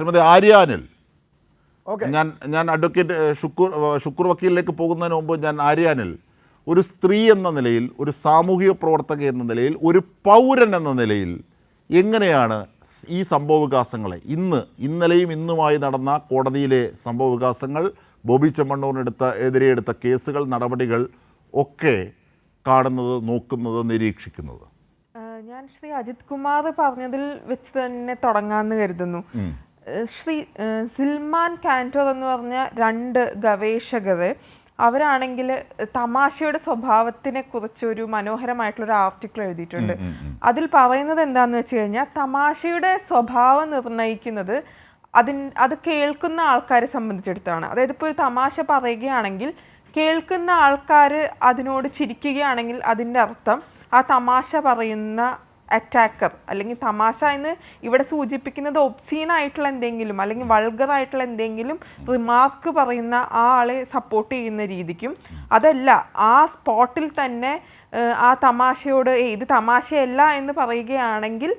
Shrimati ആര്യാനിൽ okay, ഞാൻ advocate Shukkur വക്കീലിലേക്ക് പോകുന്നതിന് മുമ്പ് ഞാൻ ആര്യാനിൽ ഒരു സ്ത്രീ എന്ന നിലയിൽ, ഒരു സാമൂഹിക പ്രവർത്തക എന്ന നിലയിൽ, ഒരു പൗരൻ എന്ന നിലയിൽ എങ്ങനെയാണ് ഈ സംഭവവികാസങ്ങളെ ഇന്നലെയും ഇന്നുമായി നടന്ന കോടതിയിലെ സംഭവവികാസങ്ങൾ, ബോബി ചെമ്മണ്ണൂരിനെതിരെ എടുത്ത കേസുകൾ, നടപടികൾ ഒക്കെ കാണുന്നത്, നോക്കുന്നത്, നിരീക്ഷിക്കുന്നത്? ഞാൻ ശ്രീ അജിത് കുമാർ പറഞ്ഞതിൽ വെച്ച് തന്നെ തുടങ്ങാമെന്ന് കരുതുന്നു. ശ്രീ സിൽമാൻ കാൻറ്റോർ എന്ന് പറഞ്ഞ 2 ഗവേഷകർ, അവരാണെങ്കിൽ തമാശയുടെ സ്വഭാവത്തിനെ കുറിച്ചൊരു മനോഹരമായിട്ടുള്ളൊരു ആർട്ടിക്കിൾ എഴുതിയിട്ടുണ്ട്. അതിൽ പറയുന്നത് എന്താണെന്ന് വെച്ച് കഴിഞ്ഞാൽ, തമാശയുടെ സ്വഭാവം നിർണ്ണയിക്കുന്നത് അത് കേൾക്കുന്ന ആൾക്കാരെ സംബന്ധിച്ചിടത്താണ്. അതായത് ഇപ്പോൾ ഒരു തമാശ പറയുകയാണെങ്കിൽ കേൾക്കുന്ന ആൾക്കാർ അതിനോട് ചിരിക്കുകയാണെങ്കിൽ അതിൻ്റെ അർത്ഥം ആ തമാശ പറയുന്ന അറ്റാക്കർ, അല്ലെങ്കിൽ തമാശ എന്ന് ഇവിടെ സൂചിപ്പിക്കുന്നത് ഒബ്സീനായിട്ടുള്ള എന്തെങ്കിലും അല്ലെങ്കിൽ വൾഗറായിട്ടുള്ള എന്തെങ്കിലും റിമാർക്ക് പറയുന്ന ആ ആളെ സപ്പോർട്ട് ചെയ്യുന്ന രീതിക്കും, അതല്ല ആ സ്പോട്ടിൽ തന്നെ ആ തമാശയോട് ഇത് തമാശയല്ല എന്ന് പറയുകയാണെങ്കിൽ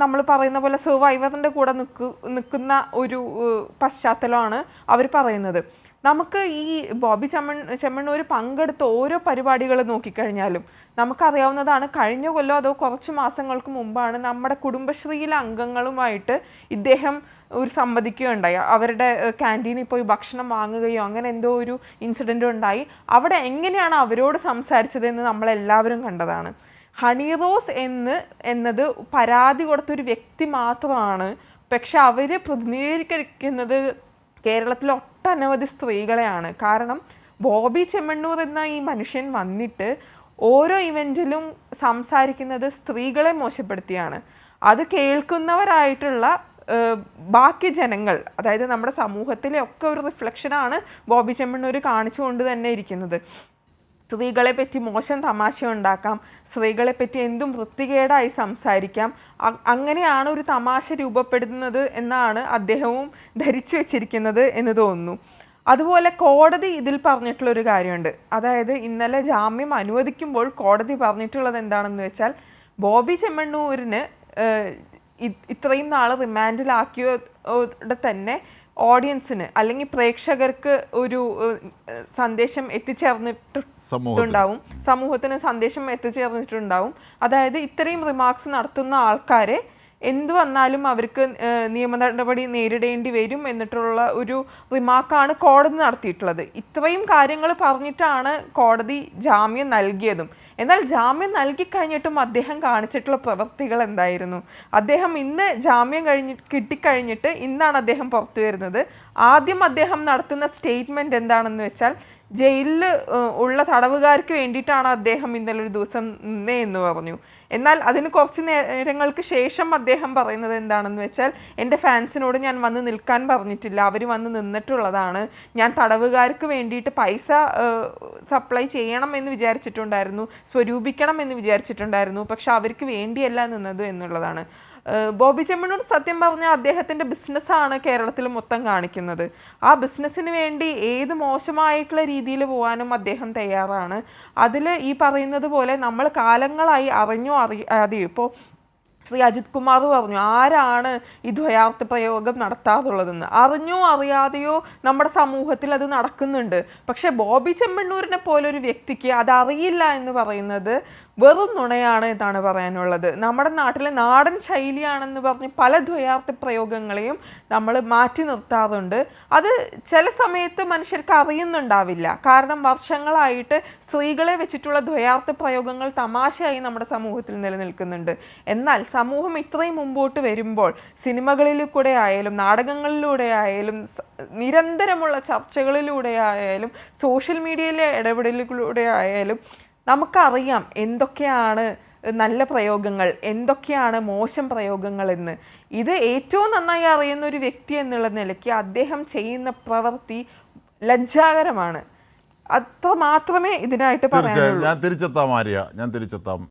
നമ്മൾ പറയുന്ന പോലെ സർവൈവറിൻ്റെ കൂടെ നിൽക്കുന്ന ഒരു പശ്ചാത്തലമാണ് അവർ പറയുന്നത്. നമുക്ക് ഈ ബോബി ചെമ്മണ്ണൂർ പങ്കെടുത്ത ഓരോ പരിപാടികൾ നോക്കിക്കഴിഞ്ഞാലും നമുക്കറിയാവുന്നതാണ്, കഴിഞ്ഞ കൊല്ലം അതോ കുറച്ച് മാസങ്ങൾക്ക് മുമ്പാണ് നമ്മുടെ കുടുംബശ്രീയിലെ അംഗങ്ങളുമായിട്ട് ഇദ്ദേഹം ഒരു സംവദിക്കുകയുണ്ടായി. അവരുടെ ക്യാൻറ്റീനിൽ പോയി ഭക്ഷണം വാങ്ങുകയോ അങ്ങനെ എന്തോ ഒരു ഇൻസിഡൻറ്റ് ഉണ്ടായി. അവിടെ എങ്ങനെയാണ് അവരോട് സംസാരിച്ചതെന്ന് നമ്മളെല്ലാവരും കണ്ടതാണ്. ഹണി റോസ് എന്നത് പരാതി കൊടുത്തൊരു വ്യക്തി മാത്രമാണ്. പക്ഷെ അവർ പ്രതിനിധീകരിക്കുന്നത് കേരളത്തിലെ ഒട്ടനവധി സ്ത്രീകളെയാണ്. കാരണം ബോബി ചെമ്മണ്ണൂർ എന്ന ഈ മനുഷ്യൻ വന്നിട്ട് ഓരോ ഇവൻറ്റിലും സംസാരിക്കുന്നത് സ്ത്രീകളെ മോശപ്പെടുത്തിയാണ്. അത് കേൾക്കുന്നവരായിട്ടുള്ള ബാക്കി ജനങ്ങൾ, അതായത് നമ്മുടെ സമൂഹത്തിലെ ഒക്കെ ഒരു റിഫ്ലക്ഷനാണ് ബോബി ചെമ്മണ്ണൂർ കാണിച്ചുകൊണ്ട് തന്നെ ഇരിക്കുന്നത്. സ്ത്രീകളെ പറ്റി മോശം തമാശ ഉണ്ടാക്കാം, സ്ത്രീകളെ പറ്റി എന്തും വൃത്തികേടായി സംസാരിക്കാം, അങ്ങനെയാണ് ഒരു തമാശ രൂപപ്പെടുന്നത് എന്നാണ് അദ്ദേഹവും ധരിച്ചു വെച്ചിരിക്കുന്നത് എന്ന് തോന്നുന്നു. അതുപോലെ കോടതി ഇതിൽ പറഞ്ഞിട്ടുള്ളൊരു കാര്യമുണ്ട്. അതായത് ഇന്നലെ ജാമ്യം അനുവദിക്കുമ്പോൾ കോടതി പറഞ്ഞിട്ടുള്ളത് എന്താണെന്ന് വെച്ചാൽ, ബോബി ചെമ്മണ്ണൂരിന് ഇത്രയും നാൾ റിമാൻഡിലാക്കിയോടെ തന്നെ ഓഡിയൻസിന് അല്ലെങ്കിൽ പ്രേക്ഷകർക്ക് ഒരു സന്ദേശം എത്തിച്ചേർന്നിട്ടുണ്ടാവും, സമൂഹത്തിന് സന്ദേശം എത്തിച്ചേർന്നിട്ടുണ്ടാവും. അതായത് ഇത്രയും റിമാർക്സ് നടത്തുന്ന ആൾക്കാരെ എന്തു വന്നാലും അവർക്ക് നിയമ നടപടി നേരിടേണ്ടി വരും എന്നിട്ടുള്ള ഒരു റിമാർക്കാണ് കോടതി നടത്തിയിട്ടുള്ളത്. ഇത്രയും കാര്യങ്ങൾ പറഞ്ഞിട്ടാണ് കോടതി ജാമ്യം നൽകിയതും. എന്നാൽ ജാമ്യം നൽകിക്കഴിഞ്ഞിട്ടും അദ്ദേഹം കാണിച്ചിട്ടുള്ള പ്രവൃത്തികൾ എന്തായിരുന്നു? അദ്ദേഹം ഇന്ന് ജാമ്യം കിട്ടിക്കഴിഞ്ഞിട്ട് ഇന്നാണ് അദ്ദേഹം പുറത്തു വരുന്നത്. ആദ്യം അദ്ദേഹം നടത്തുന്ന സ്റ്റേറ്റ്മെൻറ്റ് എന്താണെന്ന് വെച്ചാൽ, ജയിലിൽ ഉള്ള തടവുകാർക്ക് വേണ്ടിയിട്ടാണ് അദ്ദേഹം ഇന്നലെ ഒരു ദിവസം നിന്നേ എന്ന് പറഞ്ഞു. എന്നാൽ അതിന് കുറച്ച് നേരങ്ങൾക്ക് ശേഷം അദ്ദേഹം പറയുന്നത് എന്താണെന്ന് വെച്ചാൽ, എൻ്റെ ഫാൻസിനോട് ഞാൻ വന്ന് നിൽക്കാൻ പറഞ്ഞിട്ടില്ല, അവർ വന്ന് നിന്നിട്ടുള്ളതാണ്. ഞാൻ തടവുകാർക്ക് വേണ്ടിയിട്ട് പൈസ സപ്ലൈ ചെയ്യണം എന്ന് വിചാരിച്ചിട്ടുണ്ടായിരുന്നു, സ്വരൂപിക്കണം എന്ന് വിചാരിച്ചിട്ടുണ്ടായിരുന്നു, പക്ഷെ അവർക്ക് വേണ്ടിയല്ല നിന്നത് എന്നുള്ളതാണ്. ബോബി ചെമ്മണ്ണൂർ സത്യം പറഞ്ഞാൽ അദ്ദേഹത്തിൻ്റെ ബിസിനസ്സാണ് കേരളത്തിൽ മൊത്തം കാണിക്കുന്നത്. ആ ബിസിനസ്സിന് വേണ്ടി ഏത് മോശമായിട്ടുള്ള രീതിയിൽ പോകാനും അദ്ദേഹം തയ്യാറാണ്. അതിൽ ഈ പറയുന്നത് പോലെ നമ്മൾ കാലങ്ങളായി അറിഞ്ഞോ അറിയാതെയോ, ഇപ്പോൾ ശ്രീ അജിത് കുമാർ പറഞ്ഞു ആരാണ് ഈ ദ്വയാർത്ഥ പ്രയോഗം നടത്താറുള്ളതെന്ന്. അറിഞ്ഞോ അറിയാതെയോ നമ്മുടെ സമൂഹത്തിൽ അത് നടക്കുന്നുണ്ട്. പക്ഷെ ബോബി ചെമ്മണ്ണൂരിനെ പോലൊരു വ്യക്തിക്ക് അതറിയില്ല എന്ന് പറയുന്നത് വെറും നുണയാണ് എന്നാണ് പറയാനുള്ളത്. നമ്മുടെ നാട്ടിലെ നാടൻ ശൈലിയാണെന്ന് പറഞ്ഞ് പല ദ്വയാർത്ഥ പ്രയോഗങ്ങളെയും നമ്മൾ മാറ്റി നിർത്താറുണ്ട്. അത് ചില സമയത്ത് മനുഷ്യർക്ക് അറിയുന്നുണ്ടാവില്ല. കാരണം വർഷങ്ങളായിട്ട് സ്ത്രീകളെ വെച്ചിട്ടുള്ള ദ്വയാർത്ഥ പ്രയോഗങ്ങൾ തമാശയായി നമ്മുടെ സമൂഹത്തിൽ നിലനിൽക്കുന്നുണ്ട്. എന്നാൽ സമൂഹം ഇത്രയും മുമ്പോട്ട് വരുമ്പോൾ സിനിമകളിൽ കൂടെ ആയാലും നാടകങ്ങളിലൂടെ ആയാലും നിരന്തരമുള്ള ചർച്ചകളിലൂടെ ആയാലും സോഷ്യൽ മീഡിയയിലെ ഇടപെടലുകളിലൂടെ ആയാലും നമുക്കറിയാം എന്തൊക്കെയാണ് നല്ല പ്രയോഗങ്ങൾ, എന്തൊക്കെയാണ് മോശം പ്രയോഗങ്ങൾ എന്ന്. ഇത് ഏറ്റവും നന്നായി അറിയുന്ന ഒരു വ്യക്തി എന്നുള്ള നിലയ്ക്ക് അദ്ദേഹം ചെയ്യുന്ന പ്രവൃത്തി ലജ്ജാകരമാണ്. അത്ര മാത്രമേ ഇതിനായിട്ട് പറയാനുള്ളൂ. ഞാൻ തിരിച്ചെത്താം ആര്യ, ഞാൻ തിരിച്ചെത്താം.